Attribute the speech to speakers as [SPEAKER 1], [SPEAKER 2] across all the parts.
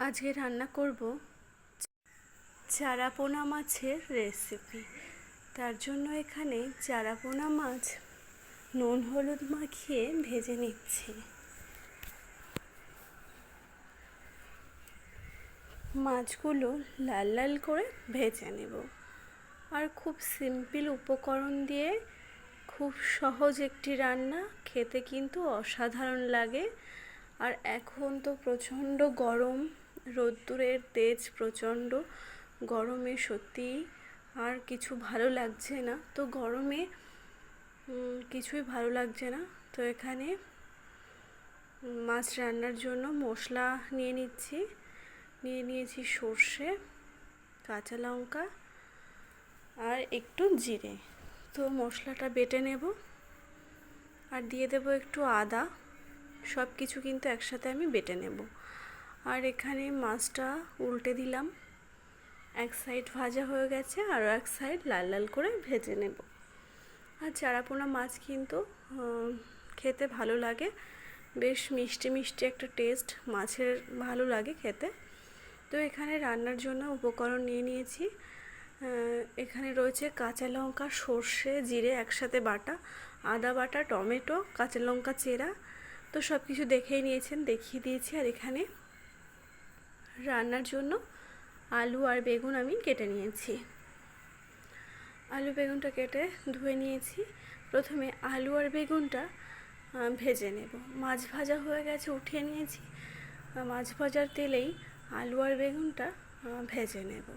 [SPEAKER 1] আজকে রান্না করব চারাপোনা মাছের রেসিপি। তার জন্য এখানে চারাপোনা মাছ নুন হলুদ মাখিয়ে ভেজে নিচ্ছি। মাছগুলো লাল লাল করে ভেজে নেব। আর খুব সিম্পল উপকরণ দিয়ে খুব সহজ একটি রান্না, খেতে কিন্তু অসাধারণ লাগে। আর এখন তো প্রচণ্ড গরম, রোদ্দুরের তেজ প্রচণ্ড, গরমে সত্যি আর কিছু ভালো লাগছে না। তো গরমে কিছুই ভালো লাগছে না। তো এখানে মাছ রান্নার জন্য মশলা নিয়ে নিয়েছি সর্ষে, কাঁচা লঙ্কা আর একটু জিরে। তো মশলাটা বেটে নেব আর দিয়ে দেব একটু আদা। সব কিছু কিন্তু একসাথে আমি বেটে নেব। আর এখানে মাছটা উল্টে দিলাম, এক সাইড ভাজা হয়ে গেছে আর এক সাইড লাল লাল করে ভেজে নেব। আর চারাপোনা মাছ কিন্তু খেতে ভালো লাগে, বেশ মিষ্টি মিষ্টি একটা টেস্ট মাছের ভালো লাগে খেতে। তো এখানে রান্নার জন্য উপকরণ নিয়ে নিয়েছি। এখানে রয়েছে কাঁচা লঙ্কা, সর্ষে, জিরে একসাথে বাটা, আদা বাটা, টমেটো, কাঁচা লঙ্কা চেরা। তো সব কিছু দেখেই নিয়েছেন, দেখিয়ে দিয়েছি। আর এখানে রান্নার জন্য আলু আর বেগুন আমি কেটে নিয়েছি। আলু বেগুনটা কেটে ধুয়ে নিয়েছি। প্রথমে আলু আর বেগুনটা ভেজে নেব। মাছ ভাজা হয়ে গেছে, উঠিয়ে নিয়েছি। মাছ ভাজার তেলেই আলু আর বেগুনটা ভেজে নেব।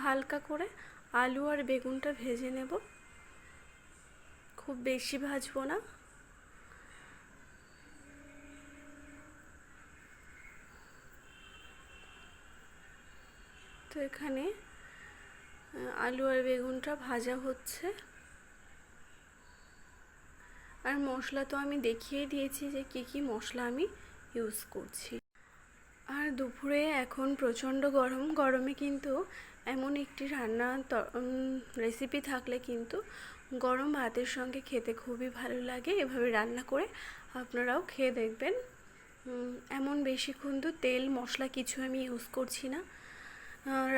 [SPEAKER 1] হালকা করে আলু আর বেগুনটা ভেজে নেব, খুব বেশি ভাজবো না। তো এখানে আলু আর বেগুনটা ভাজা হচ্ছে। আর মশলা তো আমি দেখিয়ে দিয়েছি যে কি মশলা আমি ইউজ করছি। আর দুপুরে এখন প্রচণ্ড গরম, গরমে কিন্তু এমন একটি রেসিপি থাকলে কিন্তু গরম ভাতের সঙ্গে খেতে খুবই ভালো লাগে। এভাবে রান্না করে আপনারাও খেয়ে দেখবেন। এমন বেশিক্ষণ তো তেল মশলা কিছু আমি ইউজ করছি না।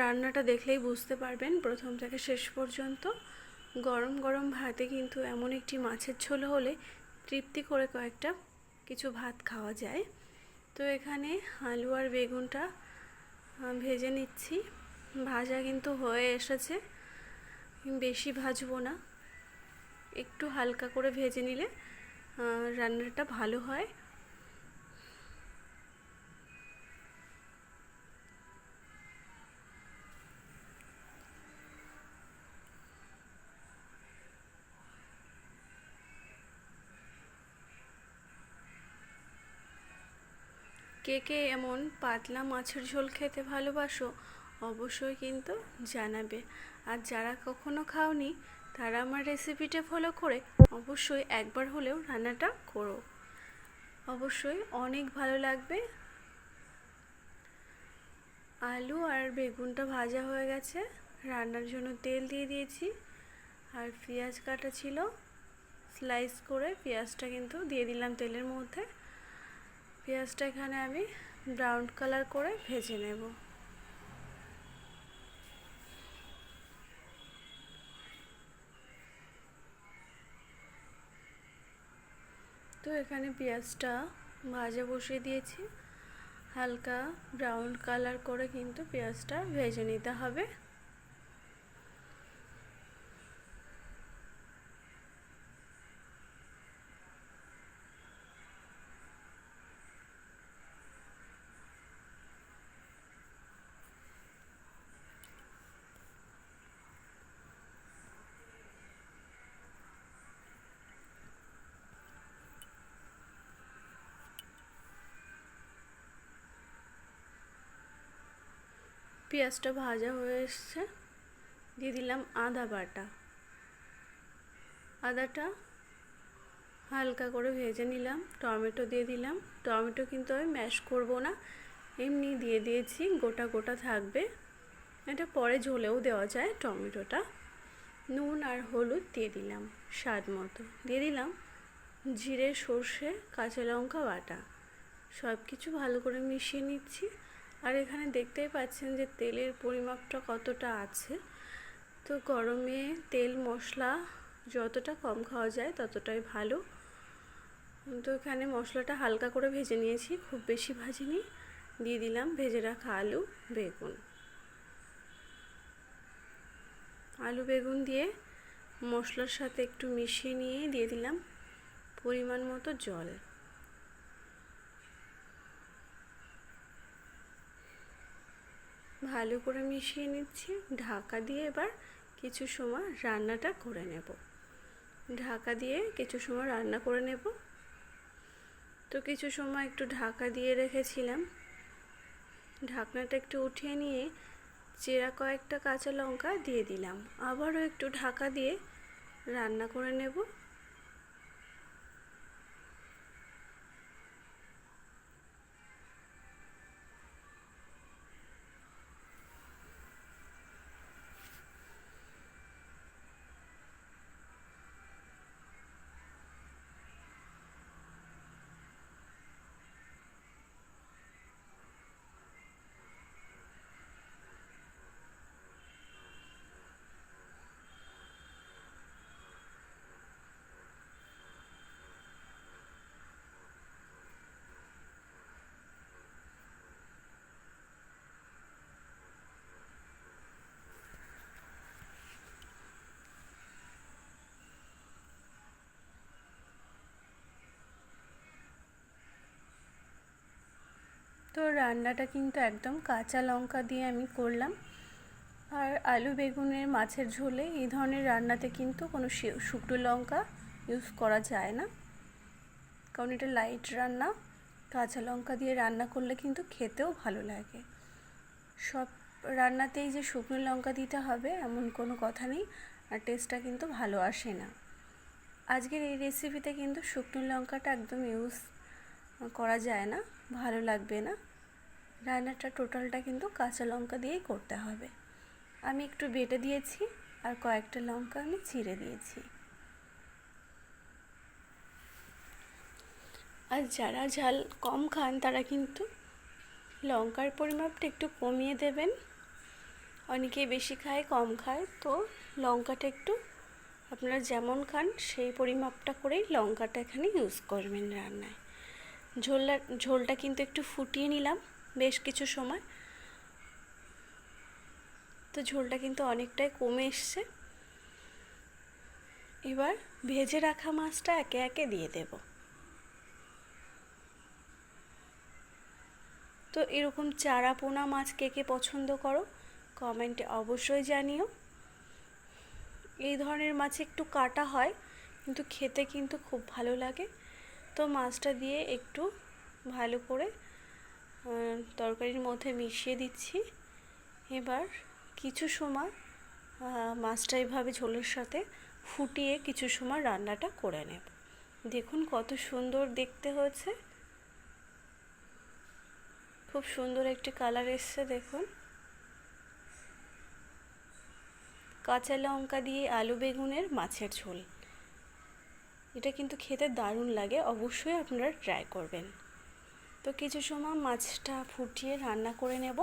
[SPEAKER 1] রান্নাটা দেখলেই বুঝতে পারবেন প্রথম থেকে শেষ পর্যন্ত। গরম গরম ভাতে কিন্তু এমন একটি মাছের ঝোল হলে তৃপ্তি করে কয়েকটা কিছু ভাত খাওয়া যায়। তো এখানে আলু আর বেগুনটা ভেজে নিচ্ছি। ভাজা কিন্তু হয়ে এসেছে, বেশি ভাজবো না, একটু হালকা করে ভেজে নিলে রান্নাটা ভালো হয়। কে কে এমন পাতলা মাছের ঝোল খেতে ভালোবাসো অবশ্যই কিন্তু জানাবে। আর যারা কখনো খাওনি তারা আমার রেসিপিটা ফলো করে অবশ্যই একবার হলেও রান্নাটা করো, অবশ্যই অনেক ভালো লাগবে। আলু আর বেগুনটা ভাজা হয়ে গেছে, রান্নার জন্য তেল দিয়ে দিয়েছি। আর পেঁয়াজ কাটা ছিল, স্লাইস করে পেঁয়াজটা কিন্তু দিয়ে দিলাম তেলের মধ্যে। পেঁয়াজটা এখানে আমি ব্রাউন কালার করে ভেজে নেব। তো এখানে পেঁয়াজটা ভাজা বসিয়ে দিয়েছি, হালকা ব্রাউন কালার করে কিন্তু পেঁয়াজটা ভেজে নিতে হবে। পেঁয়াজটা ভাজা হয়ে এসছে, দিয়ে দিলাম আদা বাটা। আদাটা হালকা করে ভেজে নিলাম। টমেটো দিয়ে দিলাম। টমেটো কিন্তু আমি ম্যাশ করব না, এমনি দিয়ে দিয়েছি, গোটা গোটা থাকবে। এটা পরে ঝোলেও দেওয়া যায় টমেটোটা। নুন আর হলুদ দিয়ে দিলাম স্বাদ মতো, দিয়ে দিলাম জিরে, সর্ষে, কাঁচা লঙ্কা বাটা সব কিছু ভালো করে মিশিয়ে নিচ্ছি। আর এখানে দেখতেই পাচ্ছেন যে তেলের পরিমাপটা কতটা আছে। তো গরমে তেল মশলা যতটা কম খাওয়া যায় ততটাই ভালো। তো এখানে মশলাটা হালকা করে ভেজে নিয়েছি, খুব বেশি ভাজিনি। দিয়ে দিলাম ভেজে রাখা আলু, বেগুন। আলু বেগুন দিয়ে মশলার সাথে একটু মিশিয়ে নিয়ে দিয়ে দিলাম পরিমাণ মতো জল। ভালো করে মিশিয়ে নিচ্ছি। ঢাকা দিয়ে এবার কিছু সময় রান্নাটা করে নেব। ঢাকা দিয়ে কিছু সময় রান্না করে নেব। তো কিছু সময় একটু ঢাকা দিয়ে রেখেছিলাম। ঢাকনাটা একটু উঠিয়ে নিয়ে চেরা কয়েকটা কাঁচা লঙ্কা দিয়ে দিলাম। আবারও একটু ঢাকা দিয়ে রান্না করে নেব। তো রান্নাটা কিন্তু একদম কাঁচা লঙ্কা দিয়ে আমি করলাম। আর আলু বেগুনের মাছের ঝোলে এই ধরনের রান্নাতে কিন্তু কোনো শুকনো লঙ্কা ইউজ করা যায় না, কারণ এটা লাইট রান্না। কাঁচা লঙ্কা দিয়ে রান্না করলে কিন্তু খেতেও ভালো লাগে। সব রান্নাতেই যে শুকনো লঙ্কা দিতে হবে এমন কোনো কথা নেই, আর টেস্টটা কিন্তু ভালো আসে না। আজকের এই রেসিপিতে কিন্তু শুকনো লঙ্কাটা একদম ইউজ করা যায় না, ভালো লাগবে না। রান্নাটা টোটালটা কিন্তু কাঁচা লঙ্কা দিয়েই করতে হবে। আমি একটু বেটে দিয়েছি আর কয়েকটা লঙ্কা আমি চিড়ে দিয়েছি। আর যারা ঝাল কম খান তারা কিন্তু লঙ্কার পরিমাপটা একটু কমিয়ে দেবেন। অনেকেই বেশি খায়, কম খায়, তো লঙ্কাটা একটু আপনারা যেমন খান সেই পরিমাপটা করেই লঙ্কাটা এখানে ইউজ করবেন রান্নায়। ঝোলটা কিন্তু একটু ফুটিয়ে নিলাম বেশ কিছু সময়। তো ঝোলটা কিন্তু অনেকটাই কমে এসছে। এবার ভেজে রাখা মাছটা একে একে দিয়ে দেব। তো এরকম চারা পোনা মাছ কে কে পছন্দ করো কমেন্টে অবশ্যই জানিও। এই ধরনের মাছ একটু কাটা হয় কিন্তু খেতে কিন্তু খুব ভালো লাগে। তো মাছটা দিয়ে একটু ভালো করে তরকারির মধ্যে মিশিয়ে দিচ্ছি। এবার কিছু সময় মাছটা এভাবে ঝোলের সাথে ফুটিয়ে কিছু সময় রান্নাটা করে নেব। দেখুন কত সুন্দর দেখতে হয়েছে, খুব সুন্দর একটি কালার এসছে। দেখুন কাঁচা লঙ্কা দিয়ে আলু বেগুনের মাছের ঝোল, এটা কিন্তু খেতে দারুণ লাগে, অবশ্যই আপনারা ট্রাই করবেন। তো কিছু সময় মাছটা ফুটিয়ে রান্না করে নেব।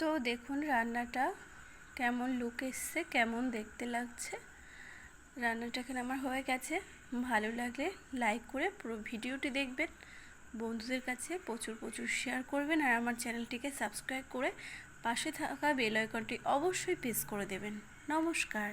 [SPEAKER 1] তো দেখুন রান্নাটা কেমন লুক এসছে, কেমন দেখতে লাগছে। রান্নাটা এখানে আমার হয়ে গেছে। ভালো লাগলে লাইক করে পুরো ভিডিওটি দেখবেন, বন্ধুদের কাছে প্রচুর শেয়ার করবেন, আর আমার চ্যানেলটিকে সাবস্ক্রাইব করে পাশে থাকা বেল আইকনটি অবশ্যই প্রেস করে দেবেন। নমস্কার।